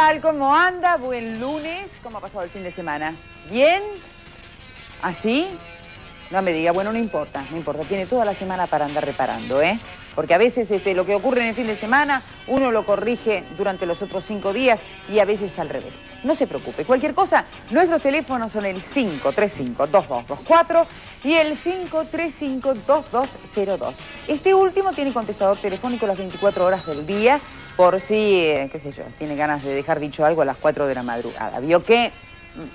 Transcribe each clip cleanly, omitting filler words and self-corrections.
tal? ¿Cómo anda? Buen lunes. ¿Cómo ha pasado el fin de semana? ¿Bien? ¿Así? No me diga, bueno, no importa, no importa. Tiene toda la semana para andar reparando, ¿eh? Porque a veces lo que ocurre en el fin de semana, uno lo corrige durante los otros 5 días y a veces al revés. No se preocupe. Cualquier cosa, nuestros teléfonos son el 535-2224 y el 535-2202. Este último tiene contestador telefónico las 24 horas del día, por si, qué sé yo, tiene ganas de dejar dicho algo a las 4 de la madrugada. Vio que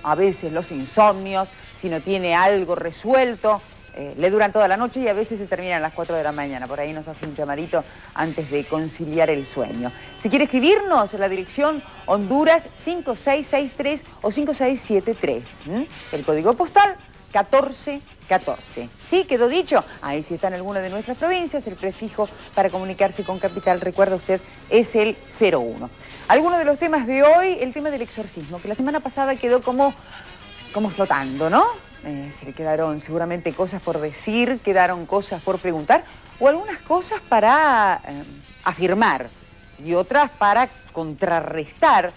a veces los insomnios, si no tiene algo resuelto, le duran toda la noche y a veces se terminan a las 4 de la mañana. Por ahí nos hace un llamadito antes de conciliar el sueño. Si quiere escribirnos, la dirección Honduras 5663 o 5673. El código postal 1414. ¿Sí? ¿Quedó dicho? Ahí si está en alguna de nuestras provincias, el prefijo para comunicarse con Capital, recuerda usted, es el 01. Algunos de los temas de hoy, el tema del exorcismo, que la semana pasada quedó como flotando, ¿no? Se le quedaron seguramente cosas por decir, quedaron cosas por preguntar, o algunas cosas para afirmar y otras para contrarrestar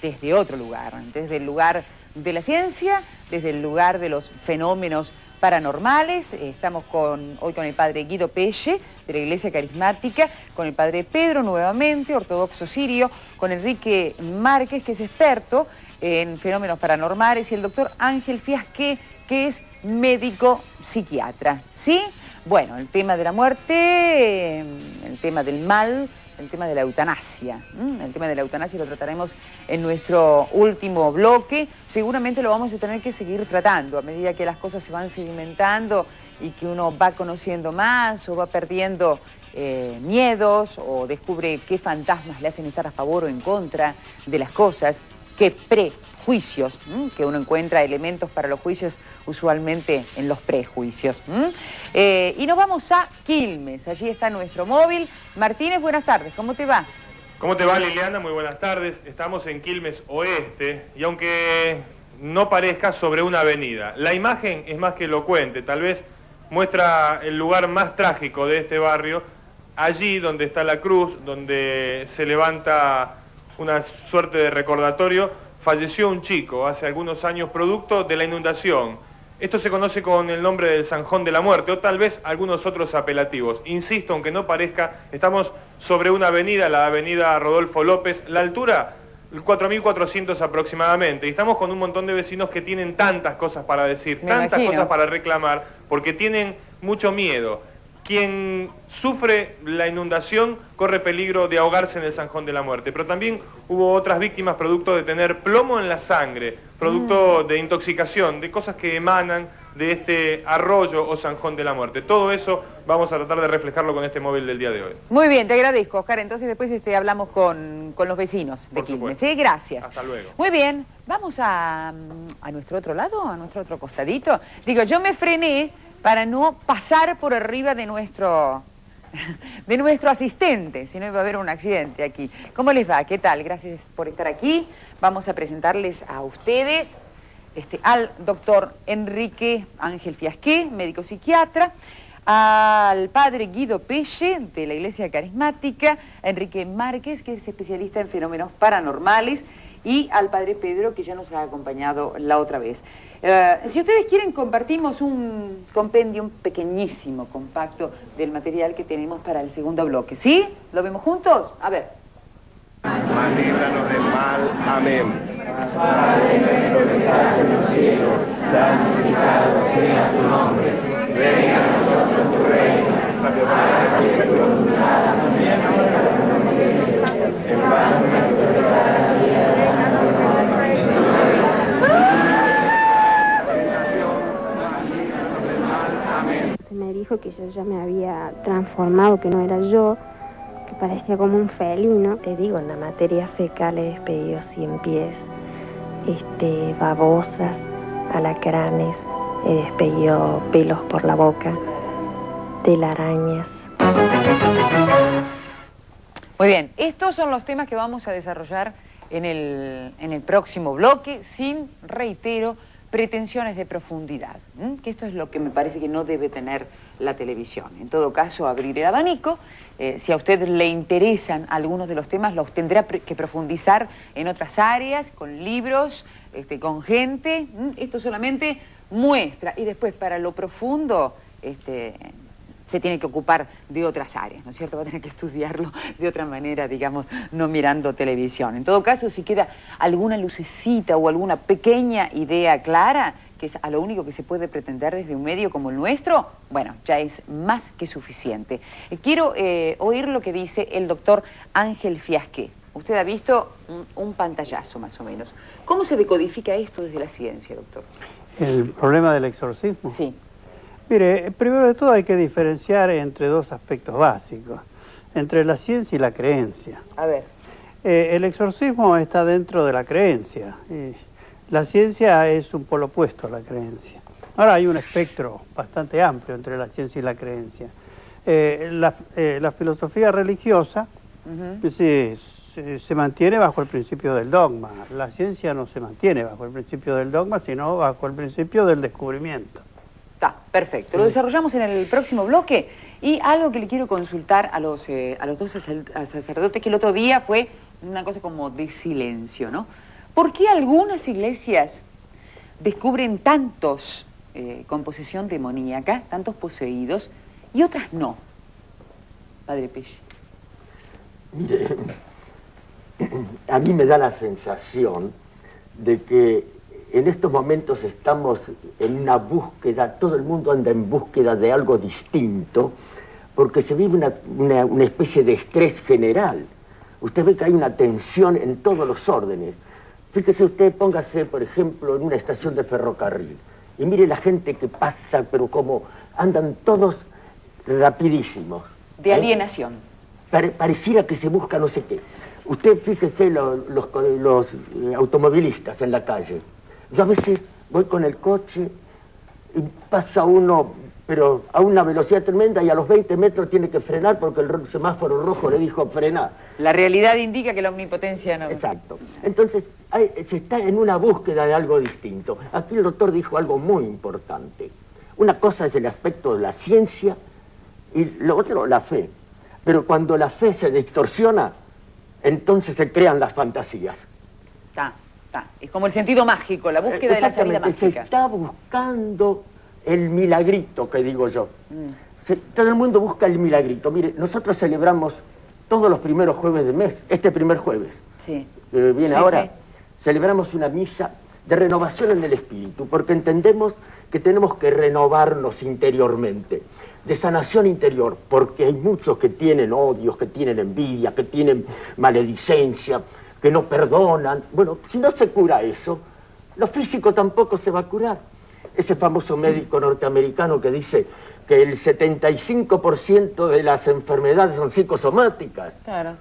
desde otro lugar, desde el lugar de la ciencia, desde el lugar de los fenómenos paranormales. Estamos hoy con el padre Guido Pelle, de la Iglesia Carismática, con el padre Pedro, nuevamente, ortodoxo sirio, con Enrique Márquez, que es experto en fenómenos paranormales, y el doctor Ángel Fiasqué, que es médico psiquiatra. ¿Sí? Bueno, el tema de la muerte, el tema del mal, el tema de la eutanasia. El tema de la eutanasia lo trataremos en nuestro último bloque. Seguramente lo vamos a tener que seguir tratando a medida que las cosas se van sedimentando y que uno va conociendo más o va perdiendo miedos o descubre qué fantasmas le hacen estar a favor o en contra de las cosas, qué prejuicios, que uno encuentra elementos para los juicios usualmente en los prejuicios. Y nos vamos a Quilmes, allí está nuestro móvil. Martínez, buenas tardes, ¿cómo te va? ¿Cómo te va, Liliana? Muy buenas tardes. Estamos en Quilmes Oeste y aunque no parezca, sobre una avenida. La imagen es más que elocuente, tal vez muestra el lugar más trágico de este barrio, allí donde está la cruz, donde se levanta una suerte de recordatorio. Falleció un chico hace algunos años producto de la inundación. Esto se conoce con el nombre del Zanjón de la Muerte, o tal vez algunos otros apelativos. Insisto, aunque no parezca, estamos sobre una avenida, la avenida Rodolfo López, la altura 4.400 aproximadamente, y estamos con un montón de vecinos que tienen tantas cosas para decir, tantas cosas para reclamar, porque tienen mucho miedo. Quien sufre la inundación corre peligro de ahogarse en el Zanjón de la Muerte, pero también hubo otras víctimas producto de tener plomo en la sangre, producto de intoxicación, de cosas que emanan de este arroyo o Zanjón de la Muerte. Todo eso vamos a tratar de reflejarlo con este móvil del día de hoy. Muy bien, te agradezco, Oscar. Entonces después hablamos con los vecinos de Quilmes. ¿Sí? Gracias. Hasta luego. Muy bien, vamos a nuestro otro lado, a nuestro otro costadito. Digo, yo me frené para no pasar por arriba de nuestro asistente, si no iba a haber un accidente aquí. ¿Cómo les va? ¿Qué tal? Gracias por estar aquí. Vamos a presentarles a ustedes al doctor Enrique Ángel Fiasqué, médico psiquiatra, al padre Guido Pelle, de la Iglesia Carismática, a Enrique Márquez, que es especialista en fenómenos paranormales, y al padre Pedro, que ya nos ha acompañado la otra vez. Si ustedes quieren, compartimos un compendium pequeñísimo, compacto, del material que tenemos para el segundo bloque. ¿Sí? ¿Lo vemos juntos? A ver. Líbranos del mal. Amén. Padre nuestro que estás en los cielos, santificado sea tu nombre. Venga a nosotros tu reino. Hágase tu voluntad, en la tierra como en el cielo. El pan nuestro de cada día, me dijo que yo ya me había transformado, que no era yo, que parecía como un felino. Te digo, en la materia fecal he despedido 100 pies, babosas, alacranes, he despedido pelos por la boca, telarañas. Muy bien, estos son los temas que vamos a desarrollar en el próximo bloque, sin, reitero, pretensiones de profundidad, que esto es lo que me parece que no debe tener la televisión. En todo caso, abrir el abanico. Si a usted le interesan algunos de los temas, los tendrá que profundizar en otras áreas, con libros, con gente. Esto solamente muestra, y después para lo profundo se tiene que ocupar de otras áreas, ¿no es cierto? Va a tener que estudiarlo de otra manera, digamos, no mirando televisión. En todo caso, si queda alguna lucecita o alguna pequeña idea clara, que es a lo único que se puede pretender desde un medio como el nuestro, bueno, ya es más que suficiente. Quiero oír lo que dice el doctor Ángel Fiasqué. Usted ha visto un pantallazo, más o menos. ¿Cómo se decodifica esto desde la ciencia, doctor? ¿El problema del exorcismo? Sí. Mire, primero de todo hay que diferenciar entre dos aspectos básicos, entre la ciencia y la creencia. A ver. El exorcismo está dentro de la creencia. La ciencia es un polo opuesto a la creencia. Ahora hay un espectro bastante amplio entre la ciencia y la creencia. La filosofía religiosa se mantiene bajo el principio del dogma. La ciencia no se mantiene bajo el principio del dogma, sino bajo el principio del descubrimiento. Está, perfecto. Lo desarrollamos en el próximo bloque. Y algo que le quiero consultar a los dos sacerdotes, que el otro día fue una cosa como de silencio, ¿no? ¿Por qué algunas iglesias descubren tantos con posesión demoníaca, tantos poseídos, y otras no? Padre Pesce. Mire, a mí me da la sensación de que en estos momentos estamos en una búsqueda, todo el mundo anda en búsqueda de algo distinto, porque se vive una especie de estrés general. Usted ve que hay una tensión en todos los órdenes. Fíjese usted, póngase, por ejemplo, en una estación de ferrocarril, y mire la gente que pasa, pero como andan todos rapidísimos. De alienación. Pareciera que se busca no sé qué. Usted fíjese los automovilistas en la calle. Yo a veces voy con el coche y pasa uno, pero a una velocidad tremenda, y a los 20 metros tiene que frenar porque el semáforo rojo le dijo frenar. La realidad indica que la omnipotencia no... Exacto. Entonces, se está en una búsqueda de algo distinto. Aquí el doctor dijo algo muy importante. Una cosa es el aspecto de la ciencia y lo otro, la fe. Pero cuando la fe se distorsiona, entonces se crean las fantasías. Está. Es como el sentido mágico, la búsqueda de la salida mágica. Se está buscando el milagrito, que digo yo. Todo el mundo busca el milagrito. Mire, nosotros celebramos todos los primeros jueves del mes, este primer jueves. Sí. Viene ahora, celebramos una misa de renovación en el espíritu, porque entendemos que tenemos que renovarnos interiormente, de sanación interior, porque hay muchos que tienen odios, que tienen envidia, que tienen maledicencia, que no perdonan. Bueno, si no se cura eso, lo físico tampoco se va a curar. Ese famoso médico norteamericano que dice que el 75% de las enfermedades son psicosomáticas. Claro.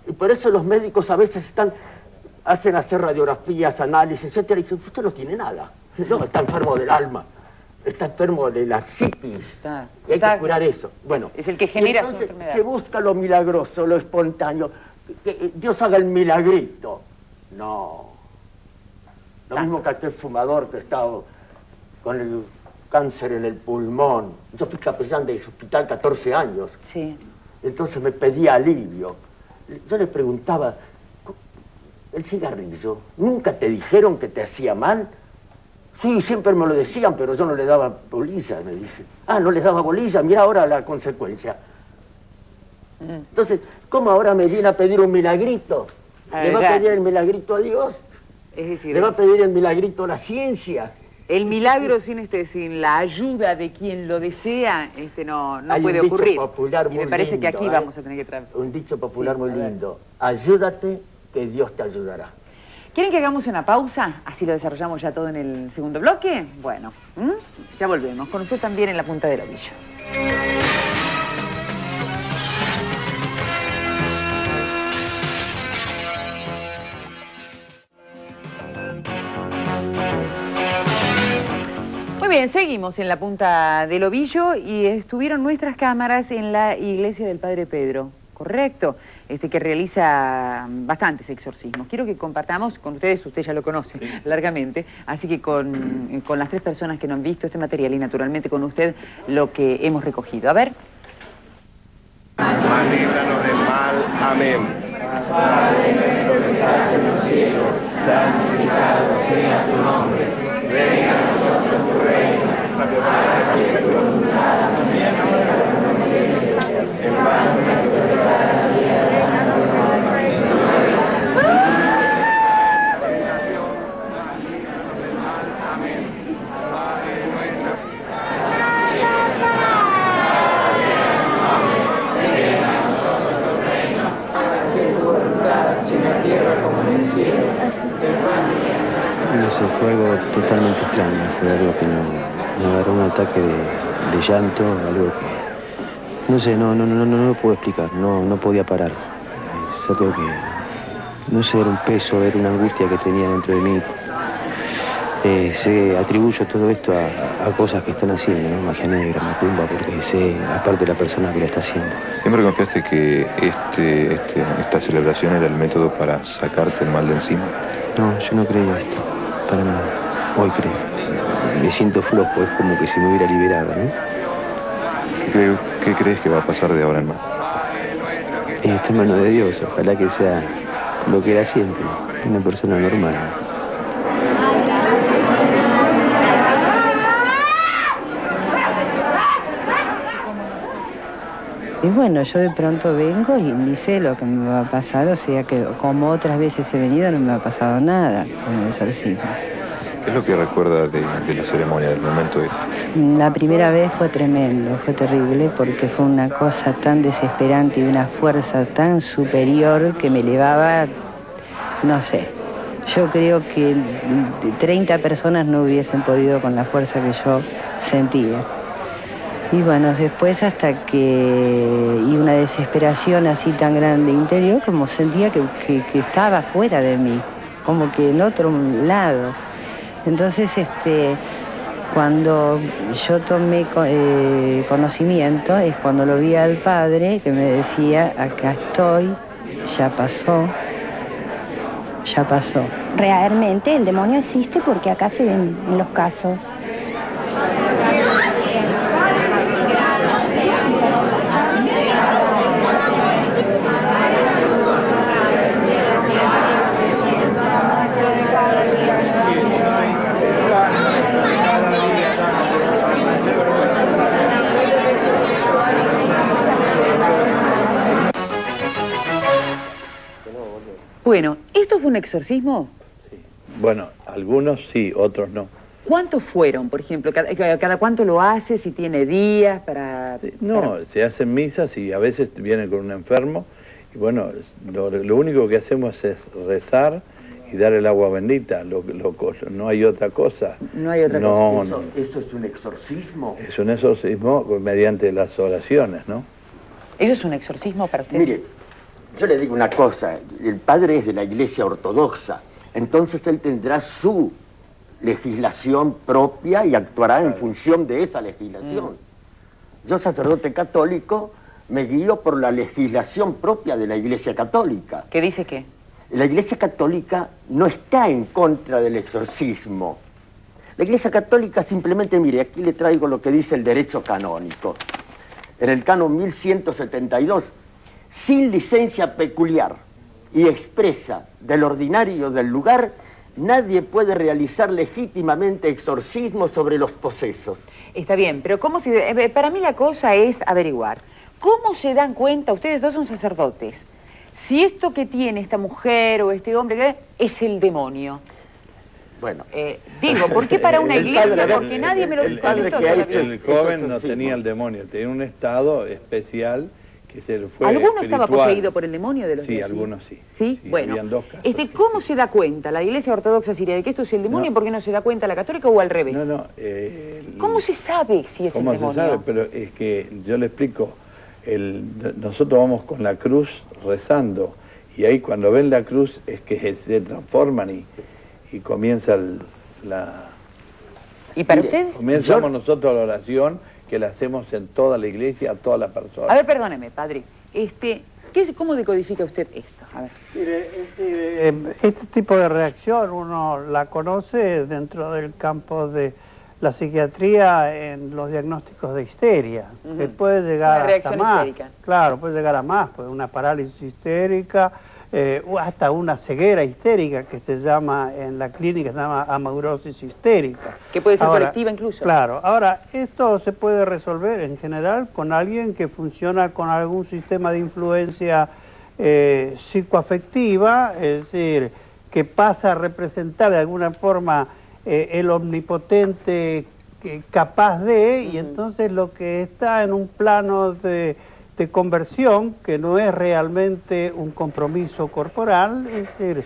Y por eso los médicos a veces hacen hacer radiografías, análisis, etcétera, y dicen, usted no tiene nada. No, está enfermo del alma, está enfermo de la psiquis. Y hay que curar eso. Bueno, es el que genera entonces, su enfermedad. Se busca lo milagroso, lo espontáneo. Que Dios haga el milagrito. No. Lo mismo que aquel fumador que estaba con el cáncer en el pulmón. Yo fui capellán de ese hospital 14 años. Sí. Entonces me pedía alivio. Yo le preguntaba, ¿el cigarrillo nunca te dijeron que te hacía mal? Sí, siempre me lo decían, pero yo no le daba bolilla, me dice. Ah, no les daba bolilla, mira ahora la consecuencia. Entonces, ¿cómo ahora me viene a pedir un milagrito? ¿Le va a pedir el milagrito a Dios? Es decir, ¿le va a pedir el milagrito a la ciencia? El milagro sin la ayuda de quien lo desea, no puede ocurrir. Popular y me parece lindo, que aquí vamos a tener que traer. Un dicho popular muy lindo. Ayúdate, que Dios te ayudará. ¿Quieren que hagamos una pausa? Así lo desarrollamos ya todo en el segundo bloque. Bueno, ya volvemos. Con usted también en la punta del ovillo. Muy bien, seguimos en la punta del ovillo y estuvieron nuestras cámaras en la iglesia del Padre Pedro. correcto, que realiza bastantes exorcismos. Quiero que compartamos con ustedes, usted ya lo conoce largamente, así que con las 3 personas que no han visto este material y naturalmente con usted lo que hemos recogido. A ver. Mas líbranos del mal. Amén. Padre nuestro que estás en los cielos, santificado sea tu nombre. Venga a nosotros tu reino. Hágase tu voluntad, también ahora como en el cielo. El pan nuestro de cada día, danos hoy. Amén. Padre nuestro. En la tierra como en el cielo. No sé, fue algo totalmente extraño, fue algo que me agarró un ataque de llanto, algo que, no sé, no lo puedo explicar, no podía parar. Es algo que, no sé, era un peso, era una angustia que tenía dentro de mí. Atribuyo todo esto a cosas que están haciendo, ¿no? Magia negra, macumba, porque sé, aparte de la persona que lo está haciendo. ¿Siempre confiaste que esta celebración era el método para sacarte el mal de encima? No, yo no creía esto, para nada. Hoy creo. Me siento flojo, es como que se me hubiera liberado, ¿no? ¿Qué crees que va a pasar de ahora en más? Está en mano de Dios, ojalá que sea lo que era siempre, una persona normal. Y bueno, yo de pronto vengo y ni sé lo que me va a pasar, o sea que como otras veces he venido no me ha pasado nada con el exorcismo. ¿Qué es lo que recuerda de la ceremonia, del momento este? La primera vez fue tremendo, fue terrible, porque fue una cosa tan desesperante y una fuerza tan superior que me elevaba, no sé. Yo creo que 30 personas no hubiesen podido con la fuerza que yo sentía. Y bueno, después hasta que... y una desesperación así tan grande interior, como sentía que estaba fuera de mí, como que en otro lado. Entonces, cuando yo tomé conocimiento, es cuando lo vi al padre, que me decía, acá estoy, ya pasó, ya pasó. Realmente el demonio existe porque acá se ven los casos. Bueno, ¿esto fue un exorcismo? Sí. Bueno, algunos sí, otros no. ¿Cuántos fueron, por ejemplo? ¿Cada cuánto lo hace? ¿Si tiene días para...? Sí, no, se hacen misas y a veces viene con un enfermo. Y bueno, lo único que hacemos es rezar y dar el agua bendita. No hay otra cosa. No hay otra cosa. No. ¿Eso es un exorcismo? Es un exorcismo mediante las oraciones, ¿no? ¿Eso es un exorcismo para usted? Mire, yo le digo una cosa, el padre es de la Iglesia Ortodoxa, entonces él tendrá su legislación propia y actuará en función de esa legislación. Yo, sacerdote católico, me guío por la legislación propia de la Iglesia Católica. ¿Qué dice qué? La Iglesia Católica no está en contra del exorcismo. La Iglesia Católica simplemente, mire, aquí le traigo lo que dice el derecho canónico. En el canon 1172, sin licencia peculiar y expresa del ordinario del lugar, nadie puede realizar legítimamente exorcismos sobre los posesos. Está bien, pero ¿cómo se...? Para mí la cosa es averiguar. ¿Cómo se dan cuenta, ustedes dos son sacerdotes, si esto que tiene esta mujer o este hombre es el demonio? Bueno. Digo, ¿por qué para una iglesia? Porque nadie me lo dijo. El joven no tenía el demonio, tenía un estado especial que se le fue ¿Alguno espiritual. estaba poseído por el demonio de los Sí, dos? algunos sí. ¿Sí? Bueno, habían dos casos, ¿cómo se da cuenta la Iglesia Ortodoxa siria de que esto es el demonio? No. ¿Por qué no se da cuenta la católica o al revés? No. ¿Cómo se sabe si es el demonio? ¿Cómo se sabe? Pero es que yo le explico, nosotros vamos con la cruz rezando y ahí cuando ven la cruz es que se transforman y comienza ¿Y para ustedes? Comenzamos nosotros la oración que la hacemos en toda la iglesia, a todas las personas. A ver, perdóneme, padre. ¿Cómo decodifica usted esto? A ver. Mire, este tipo de reacción uno la conoce dentro del campo de la psiquiatría en los diagnósticos de histeria, que puede llegar hasta más. Histérica. Claro, puede llegar a más, pues una parálisis histérica, hasta una ceguera histérica que se llama, en la clínica se llama amaurosis histérica. Que puede ser colectiva incluso. Claro, ahora, esto se puede resolver en general con alguien que funciona con algún sistema de influencia psicoafectiva, es decir, que pasa a representar de alguna forma el omnipotente capaz de, y entonces lo que está en un plano de conversión, que no es realmente un compromiso corporal, es decir,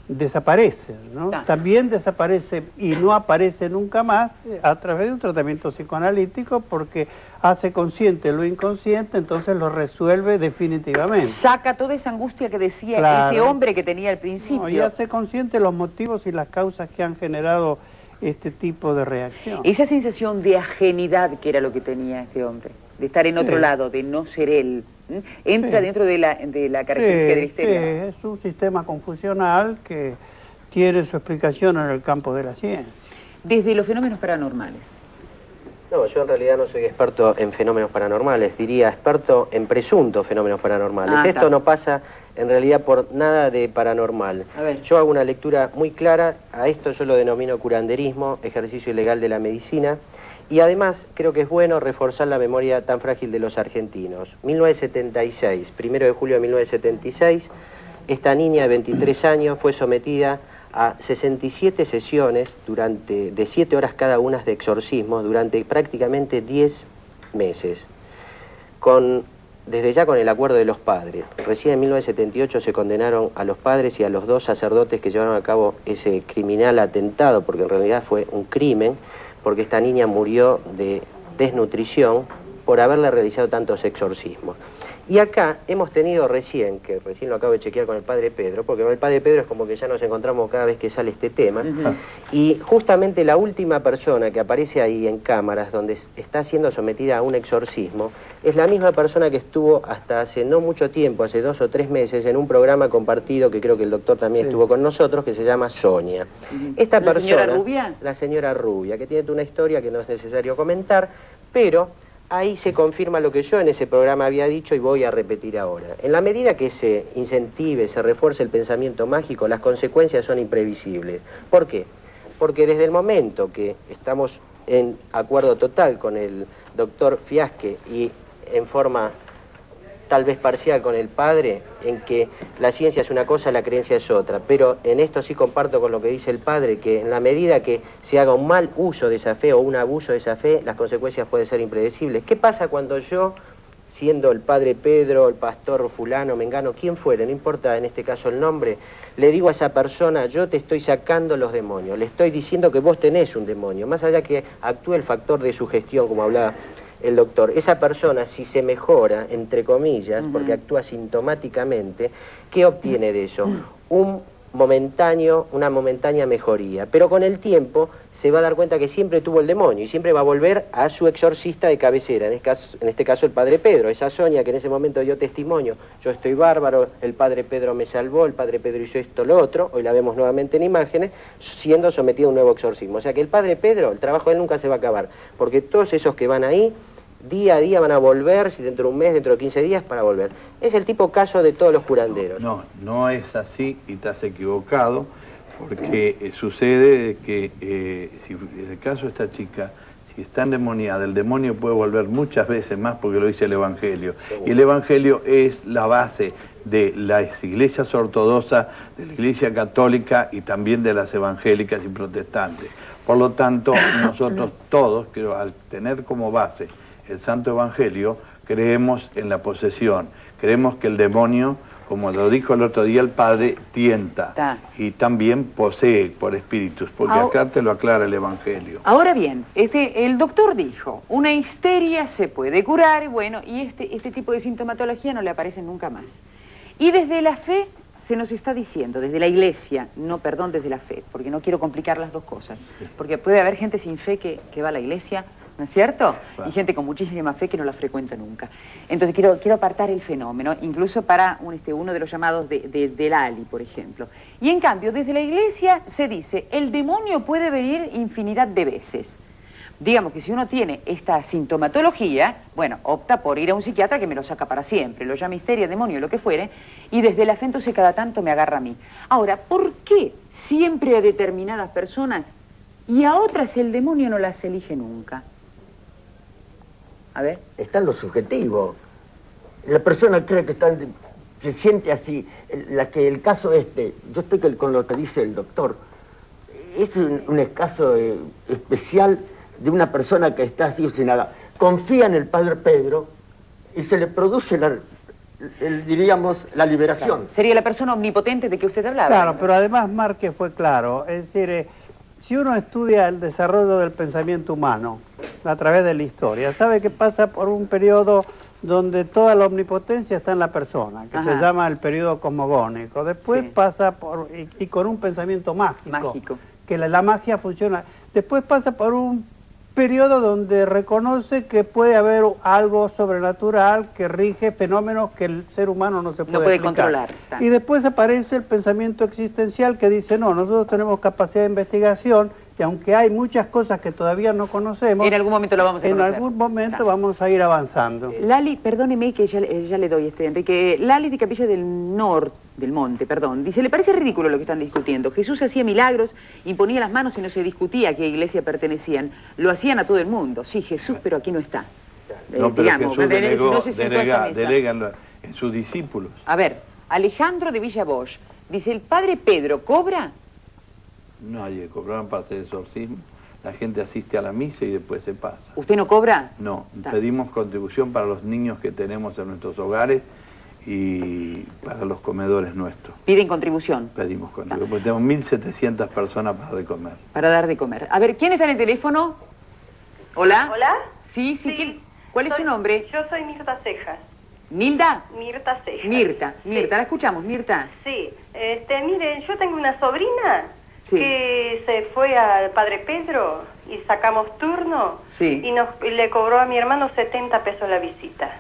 desaparece, ¿no? También desaparece y no aparece nunca más a través de un tratamiento psicoanalítico, porque hace consciente lo inconsciente, entonces lo resuelve definitivamente. Saca toda esa angustia que decía ese hombre que tenía al principio. No, y hace consciente los motivos y las causas que han generado este tipo de reacción. Esa sensación de ajenidad que era lo que tenía este hombre, de estar en otro lado, de no ser él, entra dentro de la característica de la histeria. Sí, es un sistema confusional que tiene su explicación en el campo de la ciencia. Desde los fenómenos paranormales. No, yo en realidad no soy experto en fenómenos paranormales, diría experto en presuntos fenómenos paranormales. Esto no pasa en realidad por nada de paranormal. Yo hago una lectura muy clara, a esto yo lo denomino curanderismo, ejercicio ilegal de la medicina, y además creo que es bueno reforzar la memoria tan frágil de los argentinos. 1976, 1 de julio de 1976, esta niña de 23 años fue sometida a 67 sesiones de 7 horas cada una de exorcismos durante prácticamente 10 meses, desde ya con el acuerdo de los padres. Recién en 1978 se condenaron a los padres y a los 2 sacerdotes que llevaron a cabo ese criminal atentado, porque en realidad fue un crimen, porque esta niña murió de desnutrición por haberle realizado tantos exorcismos. Y acá hemos tenido recién lo acabo de chequear con el padre Pedro, porque con el padre Pedro es como que ya nos encontramos cada vez que sale este tema, y justamente la última persona que aparece ahí en cámaras, donde está siendo sometida a un exorcismo, es la misma persona que estuvo hasta hace no mucho tiempo, hace 2 o 3 meses, en un programa compartido, que creo que el doctor también estuvo con nosotros, que se llama Sonia. Esta persona, ¿La señora Rubia? La señora Rubia, que tiene una historia que no es necesario comentar, pero ahí se confirma lo que yo en ese programa había dicho y voy a repetir ahora. En la medida que se incentive, se refuerce el pensamiento mágico, las consecuencias son imprevisibles. ¿Por qué? Porque desde el momento que estamos en acuerdo total con el doctor Fiasque y en forma tal vez parcial con el padre, en que la ciencia es una cosa, la creencia es otra, pero en esto sí comparto con lo que dice el padre, que en la medida que se haga un mal uso de esa fe o un abuso de esa fe, las consecuencias pueden ser impredecibles. ¿Qué pasa cuando yo, siendo el padre Pedro, el pastor fulano, mengano, quien fuera, no importa en este caso el nombre, le digo a esa persona, yo te estoy sacando los demonios, le estoy diciendo que vos tenés un demonio, más allá que actúe el factor de sugestión, como hablaba el doctor, esa persona, si se mejora, entre comillas, porque actúa sintomáticamente, ¿qué obtiene de eso? Una momentánea mejoría, pero con el tiempo se va a dar cuenta que siempre tuvo el demonio y siempre va a volver a su exorcista de cabecera, en este caso el padre Pedro, esa Sonia que en ese momento dio testimonio, yo estoy bárbaro, el padre Pedro me salvó, el padre Pedro hizo esto, lo otro, hoy la vemos nuevamente en imágenes, siendo sometido a un nuevo exorcismo. O sea que el padre Pedro, el trabajo de él nunca se va a acabar, porque todos esos que van ahí, día a día van a volver, si dentro de un mes, dentro de 15 días, para volver. Es el tipo caso de todos los curanderos. No, no es así y estás equivocado, porque sucede que si en el caso de esta chica, si está endemoniada, el demonio puede volver muchas veces más porque lo dice el Evangelio. Y el Evangelio es la base de las iglesias ortodoxas, de la iglesia católica y también de las evangélicas y protestantes. Por lo tanto, nosotros todos, creo, al tener como base el Santo Evangelio, creemos en la posesión, creemos que el demonio, como lo dijo el otro día el padre, tienta y también posee por espíritus, porque acá te lo aclara el Evangelio. Ahora bien, el doctor dijo, una histeria se puede curar, bueno, y este tipo de sintomatología no le aparece nunca más. Y desde la fe se nos está diciendo, desde la iglesia, desde la fe, porque no quiero complicar las dos cosas, porque puede haber gente sin fe que va a la iglesia ¿no es cierto? Claro. Y gente con muchísima fe que no la frecuenta nunca. Entonces quiero apartar el fenómeno, incluso para uno de los llamados del Ali, por ejemplo. Y en cambio, desde la iglesia se dice, el demonio puede venir infinidad de veces. Digamos que si uno tiene esta sintomatología, bueno, opta por ir a un psiquiatra que me lo saca para siempre, lo llama histeria, demonio, lo que fuere, y desde la fe entonces cada tanto me agarra a mí. Ahora, ¿por qué siempre a determinadas personas y a otras el demonio no las elige nunca? A ver. Está en lo subjetivo. La persona cree que se siente así. El caso yo estoy con lo que dice el doctor. Es un caso especial de una persona que está así sin nada. Confía en el padre Pedro y se le produce diríamos, la liberación. Claro. Sería la persona omnipotente de que usted hablaba. Claro, pero además Márquez fue claro. Es decir, si uno estudia el desarrollo del pensamiento humano a través de la historia, sabe que pasa por un periodo donde toda la omnipotencia está en la persona, que se llama el periodo cosmogónico. Después pasa por, y con un pensamiento mágico. Que la magia funciona. Después pasa por un periodo donde reconoce que puede haber algo sobrenatural que rige fenómenos que el ser humano no se puede explicar. Controlar. Y después aparece el pensamiento existencial que dice, no, nosotros tenemos capacidad de investigación y aunque hay muchas cosas que todavía no conocemos, en algún momento lo vamos a conocer. En algún momento vamos a ir avanzando. Lali, perdóneme que ya le doy Enrique. Lali de Capilla del Monte, dice, ¿le parece ridículo lo que están discutiendo? Jesús hacía milagros, imponía las manos y no se discutía a qué iglesia pertenecían. Lo hacían a todo el mundo. Sí, Jesús, pero aquí no está. No, pero digamos, Jesús delega en sus discípulos. A ver, Alejandro de Villa Bosch dice, ¿el padre Pedro cobra? No, ayer cobraron parte del exorcismo. La gente asiste a la misa y después se pasa. ¿Usted no cobra? No, pedimos contribución para los niños que tenemos en nuestros hogares y para los comedores nuestros. ¿Piden contribución? Pedimos contribución, porque tenemos 1.700 personas para dar de comer. Para dar de comer. A ver, ¿quién está en el teléfono? ¿Hola? ¿Hola? Sí. ¿Cuál es su nombre? Yo soy Mirta Cejas. ¿Nilda? Mirta Cejas. Mirta, sí. La escuchamos, Mirta. Sí, miren, yo tengo una sobrina que se fue al Padre Pedro y sacamos turno y le cobró a mi hermano 70 pesos la visita.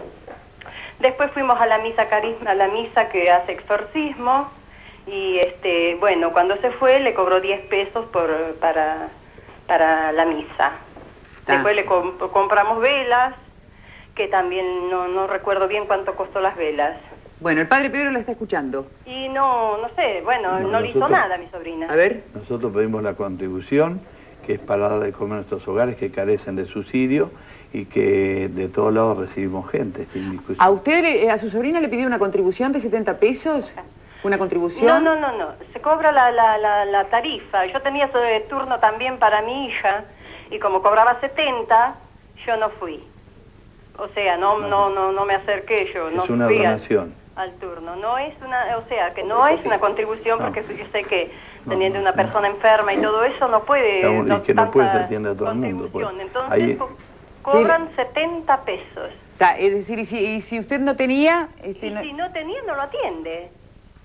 Después fuimos a la misa que hace exorcismo y bueno, cuando se fue le cobró 10 pesos para la misa. Después le compramos velas, que también no recuerdo bien cuánto costó las velas. Bueno, el padre Pedro la está escuchando. Y no sé, bueno, no le hizo nada a mi sobrina. A ver. Nosotros pedimos la contribución, que es para dar de comer a nuestros hogares que carecen de subsidio y que de todos lados recibimos gente, sin discusión. ¿A usted, a su sobrina le pidió una contribución de 70 pesos? ¿Una contribución? No. Se cobra la tarifa. Yo tenía ese turno también para mi hija y como cobraba 70, yo no fui. O sea, no me acerqué yo. Es una donación. Al turno. No es una contribución porque yo sé que teniendo una persona enferma y todo eso no puede... Y que no puede atiender a todo el mundo. Pues. Entonces cobran 70 pesos. Es decir, y si usted no tenía... si no tenía, no lo atiende.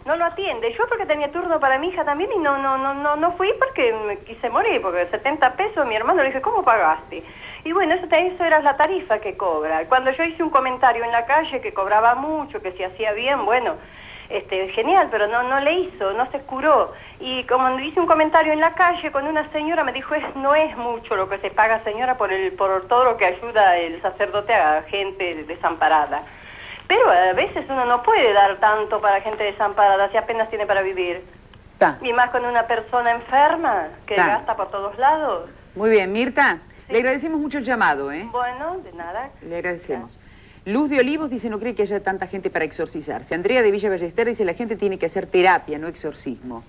No lo atiende. Yo porque tenía turno para mi hija también y no fui porque me quise morir, porque 70 pesos mi hermano le dije, ¿cómo pagaste? Y bueno, eso era la tarifa que cobra. Cuando yo hice un comentario en la calle que cobraba mucho, que se hacía bien, bueno, genial, pero no le hizo, no se curó. Y como hice un comentario en la calle con una señora, me dijo, no es mucho lo que se paga, señora, por todo lo que ayuda el sacerdote a gente desamparada. Pero a veces uno no puede dar tanto para gente desamparada, si apenas tiene para vivir. Y más con una persona enferma, que gasta por todos lados. Muy bien, Mirta. Le agradecemos mucho el llamado, Bueno, de nada. Le agradecemos. Luz de Olivos dice, no cree que haya tanta gente para exorcizarse. Andrea de Villa Ballester dice, la gente tiene que hacer terapia, no exorcismo.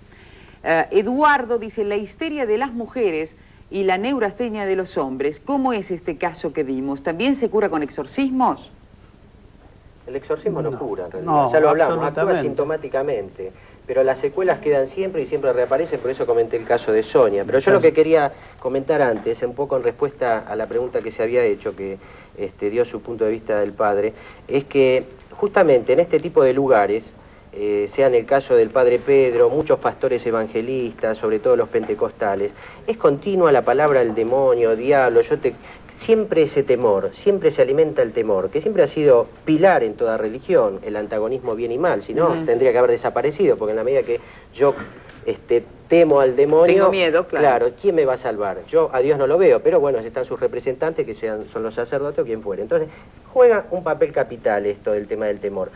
Eduardo dice, la histeria de las mujeres y la neurastenia de los hombres. ¿Cómo es este caso que vimos? ¿También se cura con exorcismos? El exorcismo no cura, en realidad. Ya lo hablamos, actúa sintomáticamente. Pero las secuelas quedan siempre y siempre reaparecen, por eso comenté el caso de Sonia. Pero yo lo que quería comentar antes, un poco en respuesta a la pregunta que se había hecho, que dio su punto de vista del padre, es que justamente en este tipo de lugares, sea en el caso del padre Pedro, muchos pastores evangelistas, sobre todo los pentecostales, es continua la palabra del demonio, diablo, siempre ese temor, siempre se alimenta el temor, que siempre ha sido pilar en toda religión, el antagonismo bien y mal, si no tendría que haber desaparecido, porque en la medida que yo temo al demonio, tengo miedo, claro, ¿quién me va a salvar? Yo a Dios no lo veo, pero bueno, están sus representantes, que son los sacerdotes o quien fuere. Entonces, juega un papel capital esto del tema del temor.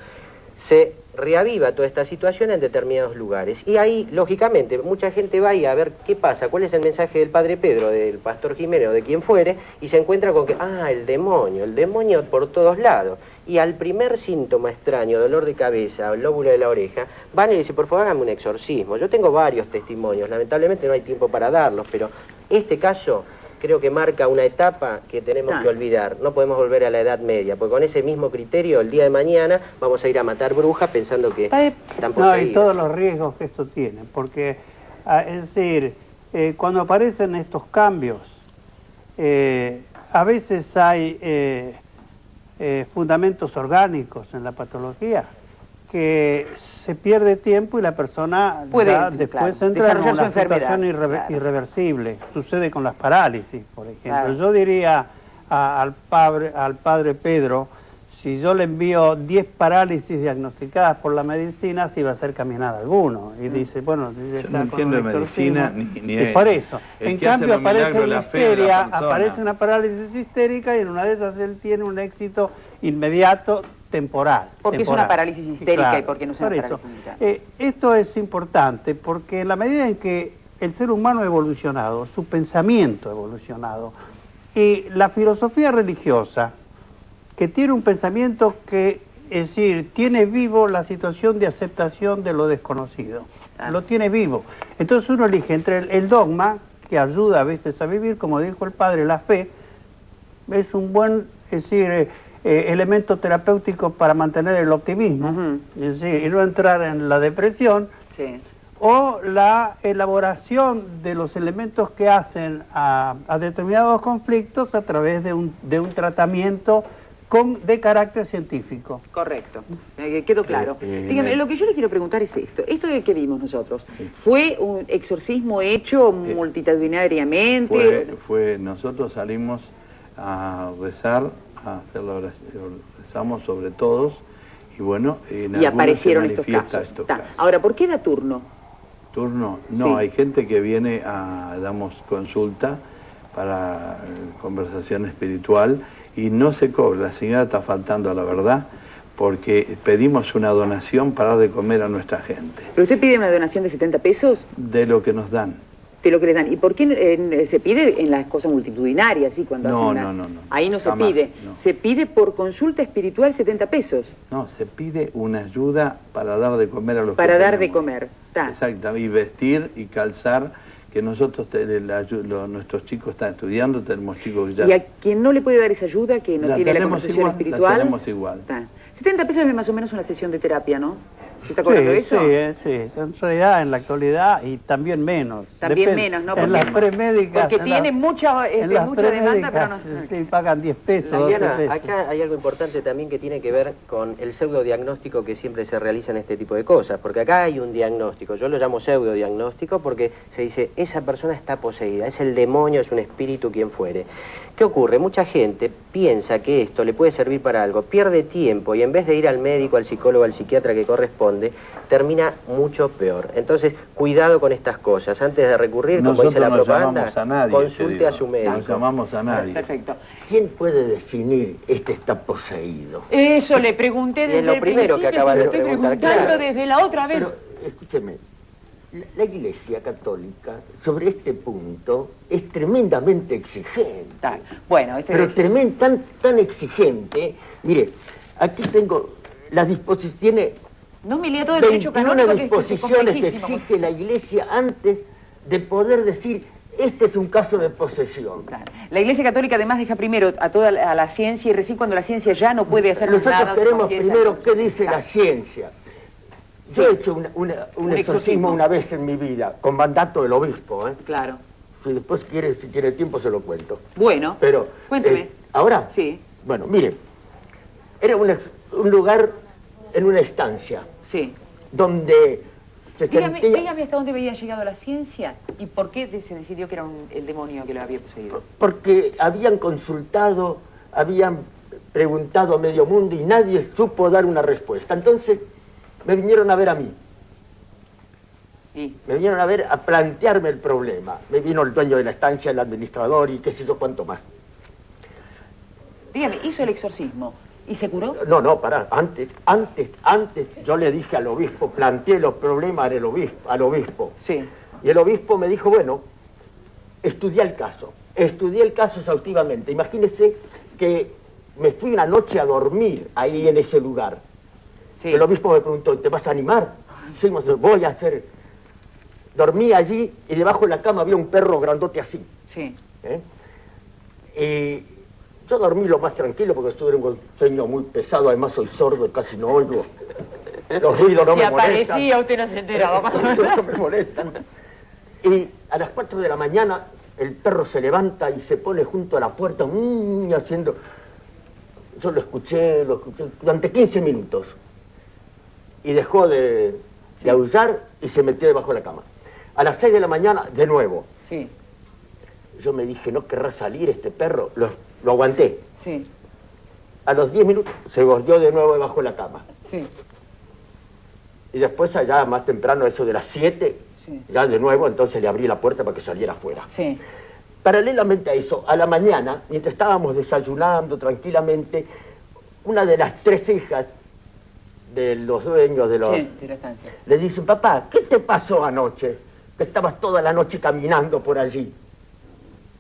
Se reaviva toda esta situación en determinados lugares. Y ahí, lógicamente, mucha gente va a ver qué pasa, cuál es el mensaje del Padre Pedro, del Pastor Jiménez o de quien fuere, y se encuentra con que, el demonio por todos lados. Y al primer síntoma extraño, dolor de cabeza, el lóbulo de la oreja, van y dicen, por favor, hágame un exorcismo. Yo tengo varios testimonios, lamentablemente no hay tiempo para darlos, pero este caso creo que marca una etapa que tenemos que olvidar. No podemos volver a la Edad Media, porque con ese mismo criterio, el día de mañana, vamos a ir a matar brujas pensando que están poseídas. No, y todos los riesgos que esto tiene, porque, es decir, cuando aparecen estos cambios, a veces hay fundamentos orgánicos en la patología, que se pierde tiempo y la persona después entra en una situación irreversible. Sucede con las parálisis, por ejemplo. Yo diría al padre Pedro, si yo le envío 10 parálisis diagnosticadas por la medicina, si va a hacer caminar alguno. Y dice, bueno, yo no entiendo de medicina ni es por eso. En cambio aparece una histeria, aparece una parálisis histérica y en una de esas él tiene un éxito inmediato, temporal. Porque es una parálisis histérica y porque no es una parálisis mental. Esto es importante porque en la medida en que el ser humano ha evolucionado, su pensamiento ha evolucionado, y la filosofía religiosa, que tiene un pensamiento que, es decir, tiene vivo la situación de aceptación de lo desconocido, lo tiene vivo. Entonces uno elige entre el dogma, que ayuda a veces a vivir, como dijo el padre, la fe, es un buen, es decir, elemento terapéutico para mantener el optimismo, es decir, y no entrar en la depresión, o la elaboración de los elementos que hacen a determinados conflictos a través de un tratamiento de carácter científico. Correcto, quedó claro. Dígame, lo que yo le quiero preguntar es esto. Esto que vimos nosotros, ¿fue un exorcismo hecho multitudinariamente? Nosotros salimos a rezar, a hacer la oración, rezamos sobre todos, y bueno, y aparecieron estos casos. Ahora, ¿por qué da turno? ¿Turno? No, hay gente que viene damos consulta para conversación espiritual, y no se cobra. La señora está faltando a la verdad, porque pedimos una donación para dar de comer a nuestra gente. ¿Pero usted pide una donación de 70 pesos? De lo que nos dan. De lo que les dan. ¿Y por qué se pide en las cosas multitudinarias, sí, cuando hacen no. Ahí no se pide. No. Se pide por consulta espiritual 70 pesos. No, se pide una ayuda para dar de comer a los para dar de comer. Exacto, y vestir y calzar, que nosotros, nuestros chicos están estudiando, tenemos chicos ya... ¿Y a quien no le puede dar esa ayuda, que no tiene la conversación espiritual? La tenemos igual. 70 pesos es más o menos una sesión de terapia, ¿no? ¿Se está acordando de eso? Sí, en realidad, en la actualidad, y también menos. También menos, ¿no? En las premédicas... Porque tiene mucha demanda, pero no... Sí, pagan 10 pesos, Diana, 12 pesos. acá hay algo importante también que tiene que ver con el pseudodiagnóstico que siempre se realiza en este tipo de cosas. Porque acá hay un diagnóstico, yo lo llamo pseudodiagnóstico porque se dice, esa persona está poseída, es el demonio, es un espíritu, quien fuere. ¿Qué ocurre? Mucha gente piensa que esto le puede servir para algo, pierde tiempo y en vez de ir al médico, al psicólogo, al psiquiatra que corresponde, termina mucho peor. Entonces, cuidado con estas cosas. Antes de recurrir, como dice la propaganda, consulte a su médico. No llamamos a nadie. Perfecto. ¿Quién puede definir este está poseído? Eso le pregunté desde lo primero que acaba de preguntar. Claro. Desde la otra vez. Pero, escúcheme, la Iglesia Católica sobre este punto es tremendamente exigente. Bueno, pero tan exigente. Mire, aquí tengo las disposiciones. No me lea todo el derecho canónico, que disposiciones que exige la Iglesia antes de poder decir este es un caso de posesión. La Iglesia Católica además deja primero a la ciencia, y recién cuando la ciencia ya no puede hacer nada... Nosotros queremos primero qué dice la ciencia. Yo he hecho un exorcismo una vez en mi vida, con mandato del obispo, ¿eh? Claro. Si después si tiene tiempo se lo cuento. Bueno, pero cuénteme. ¿Ahora? Sí. Bueno, mire, era un lugar en una estancia. Sí. Donde Dígame hasta dónde había llegado la ciencia y por qué se decidió que era el demonio que lo había poseído. Porque habían consultado, habían preguntado a medio mundo y nadie supo dar una respuesta. Entonces me vinieron a ver a mí. ¿Sí? Me vinieron a ver a plantearme el problema. Me vino el dueño de la estancia, el administrador y qué sé yo cuánto más. Dígame, ¿hizo el exorcismo y se curó? No, pará. Antes, yo le dije al obispo, planteé los problemas al obispo. Sí. Y el obispo me dijo, bueno, estudié el caso exhaustivamente. Imagínese que me fui una noche a dormir ahí en ese lugar. Sí. El obispo me preguntó, ¿te vas a animar? Sí, voy a hacer... Dormí allí y debajo de la cama había un perro grandote así. Sí. Y yo dormí lo más tranquilo porque estuve en un sueño muy pesado, además soy sordo y casi no oigo. Los ruidos no me molestan. Si aparecía, usted no se enteraba. Los ruidos no me molestan. Y a las 4 de la mañana el perro se levanta y se pone junto a la puerta, haciendo... Yo lo escuché durante 15 minutos. Y dejó de aullar y se metió debajo de la cama. A las 6 de la mañana, de nuevo. Sí. Yo me dije, ¿no querrá salir este perro? Lo aguanté. Sí. A los 10 minutos se volvió de nuevo debajo de la cama. Sí. Y después allá más temprano, eso de las 7, sí, ya de nuevo, entonces le abrí la puerta para que saliera afuera. Sí. Paralelamente a eso, a la mañana, mientras estábamos desayunando tranquilamente, una de las 3 hijas de los dueños de la estancia le dicen, papá, ¿qué te pasó anoche? Que estabas toda la noche caminando por allí.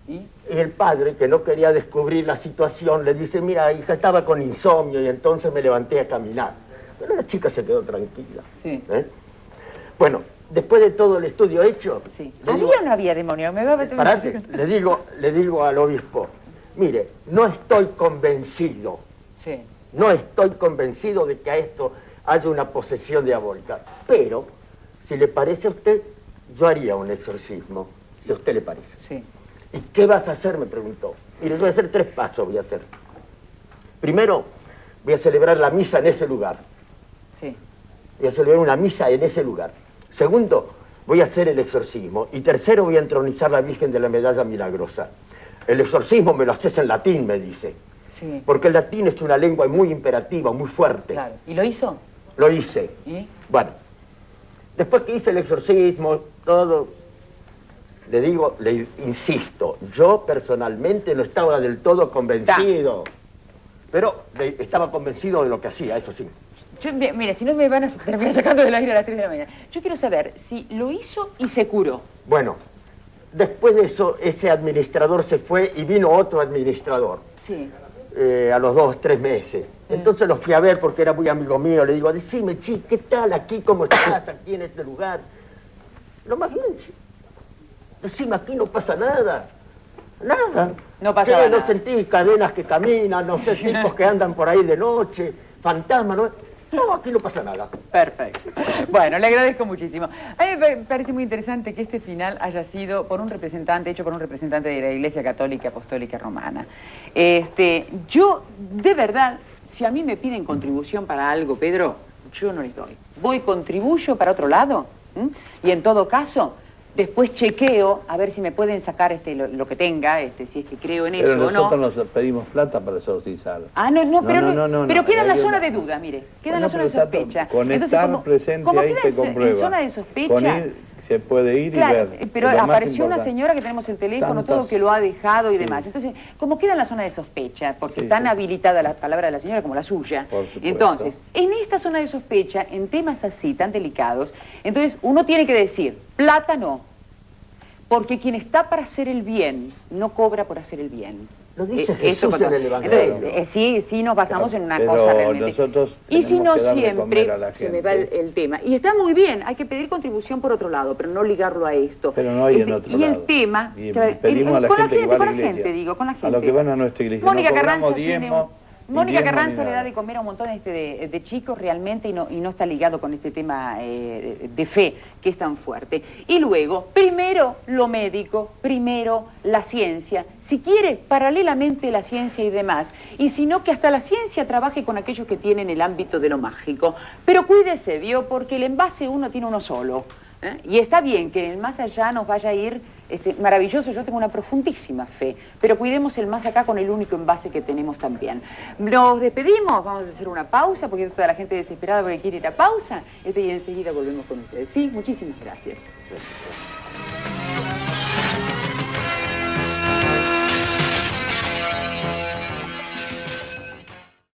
Y el padre, que no quería descubrir la situación, le dice, mira, hija, estaba con insomnio y entonces me levanté a caminar. Pero la chica se quedó tranquila. Sí. Bueno, después de todo el estudio hecho... Sí. ¿Había o no había demonio? Parate, le digo al obispo, mire, no estoy convencido. Sí. No estoy convencido de que a esto haya una posesión diabólica. Pero, si le parece a usted, yo haría un exorcismo, si a usted le parece. Sí. ¿Y qué vas a hacer?, me preguntó. Mire, yo voy a hacer 3 pasos, voy a hacer. Primero, voy a celebrar la misa en ese lugar. Sí. Voy a celebrar una misa en ese lugar. Segundo, voy a hacer el exorcismo. Y tercero, voy a entronizar a la Virgen de la Medalla Milagrosa. El exorcismo me lo haces en latín, me dice. Sí. Porque el latín es una lengua muy imperativa, muy fuerte. Claro. ¿Y lo hizo? Lo hice. ¿Y? Bueno, después que hice el exorcismo, todo, le insisto, yo personalmente no estaba del todo convencido. Pero estaba convencido de lo que hacía, eso sí. Mira, si no me van a terminar sacando del aire a las 3 de la mañana. Yo quiero saber si lo hizo y se curó. Bueno, después de eso, ese administrador se fue y vino otro administrador. Sí. A los 2 o 3 meses. Entonces lo fui a ver porque era muy amigo mío. Le digo, decime, chi, ¿qué tal aquí? ¿Cómo estás aquí en este lugar? Lo más bien, chi. Decime, aquí no pasa nada. Nada. No pasa nada. No sentí cadenas que caminan, no sé, tipos que andan por ahí de noche, fantasmas, ¿no? No, aquí no pasa nada. Perfecto. Bueno, le agradezco muchísimo. A mí me parece muy interesante que este final haya sido hecho por un representante de la Iglesia Católica Apostólica Romana. Yo, de verdad, si a mí me piden contribución para algo, Pedro, yo no les doy. Contribuyo para otro lado, y en todo caso, después chequeo a ver si me pueden sacar lo que tenga, si es que creo en eso o no. Pero nosotros nos pedimos plata para exorcizar. Ah, pero queda en la zona de duda, mire, queda en la zona de sospecha. Con estar presente ahí se comprueba. En zona de sospecha... Con ir, se puede ir y ver. Pero apareció una señora que tenemos el teléfono, todo que lo ha dejado y demás. Entonces, como queda en la zona de sospecha, porque tan habilitada la palabra de la señora como la suya, entonces, en esta zona de sospecha, en temas así, tan delicados, entonces uno tiene que decir, plata no, porque quien está para hacer el bien, no cobra por hacer el bien. Lo dice Jesús en el Evangelio. Entonces, sí nos basamos en una cosa realmente. Nosotros y si no siempre se me va el tema. Y está muy bien, hay que pedir contribución por otro lado, pero no ligarlo a esto. Pero no hay en otro lado. Y el tema... Y pedimos a la gente que va a la iglesia. con la gente. A los que van a nuestra iglesia. Mónica no Carranza diezmo, Mónica Carranza le da de comer a un montón de chicos realmente y no está ligado con este tema de fe que es tan fuerte. Y luego, primero lo médico, primero la ciencia, si quiere, paralelamente la ciencia y demás. Y si no, que hasta la ciencia trabaje con aquellos que tienen el ámbito de lo mágico. Pero cuídese, ¿vio? Porque el envase uno tiene uno solo. Y está bien que en el más allá nos vaya a ir maravilloso, yo tengo una profundísima fe, pero cuidemos el más acá con el único envase que tenemos también. Nos despedimos, vamos a hacer una pausa, porque toda la gente desesperada porque quiere ir a pausa, y enseguida volvemos con ustedes. Sí, muchísimas gracias.